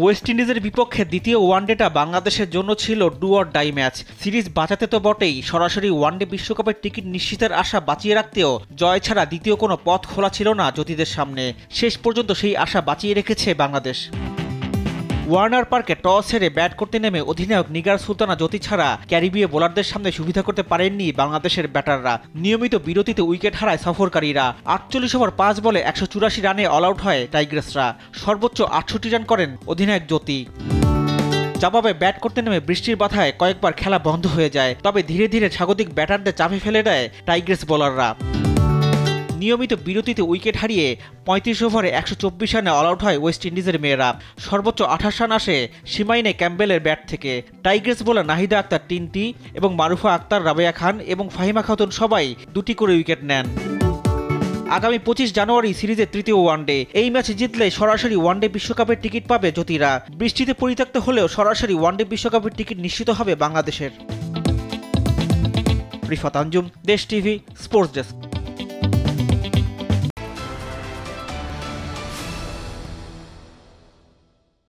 West ইন্ডিজের বিপক্ষে দ্বিতীয় ওয়ানডেটা বাংলাদেশের জন্য ছিল do or die match. Series বাঁচাতে তো বটেই, সরাসরি ওয়ানডে বিশ্বকাপের টিকিট নিশ্চিতের আশা বাঁচিয়ে রাখতেও জয় ছাড়া দ্বিতীয় কোনো পথ খোলা ছিল না জ্যোতিদের সামনে। শেষ পর্যন্ত সেই আশা বাঁচিয়ে রেখেছে বাংলাদেশ। ওয়ার্নার পার্কে টস হেরে ব্যাট করতে নেমে অধিনায়ক নিগার সুলতানা জ্যোতি ছাড়া ক্যারিবীয় বোলারদের সামনে সুবিধা করতে পারেননি বাংলাদেশের ব্যাটাররা। নিয়মিত বিরতিতে উইকেট হারায় সফরকারীরা। ৪৮ ওভার ৫ বলে ১৮৪ রানে অল আউট হয় টাইগ্রেসরা। সর্বোচ্চ ৬৮ রান করেন অধিনায়ক জ্যোতি। জবাবে ব্যাট করতে নেমে বৃষ্টির বাধায় কয়েকবার খেলা বন্ধ হয়ে যায়, তবে ধীরে ধীরে স্বাগতিক ব্যাটারদের চাপে ফেলে দেয় টাইগ্রেস বোলাররা। নিয়মিত বিরতিতে উইকেট হারিয়ে ৩৫ ওভারে ১২৪ রানে অল আউট হয় ওয়েস্ট ইন্ডিজের মেয়েরা। সর্বোচ্চ ২৮ রান আসে সীমাইনে ক্যাম্বেলের ব্যাট থেকে। টাইগ্রেস বোলার নাহিদা আক্তার ৩টি এবং মারুফা আক্তার, রাবেয়া খান এবং ফাহিমা খাতুন সবাই ২টি করে উইকেট নেন। আগামী ২৫ জানুয়ারি সিরিজের তৃতীয় ওয়ানডে। এই ম্যাচ জিতলে সরাসরি ওয়ানডে বিশ্বকাপের টিকিট পাবে জ্যোতিরা। বৃষ্টিতে পরিত্যক্ত হলেও সরাসরি ওয়ানডে বিশ্বকাপের টিকিট নিশ্চিত হবে বাংলাদেশের। রিফাত আঞ্জুম, দেশ টিভি, স্পোর্টস ডেস্ক।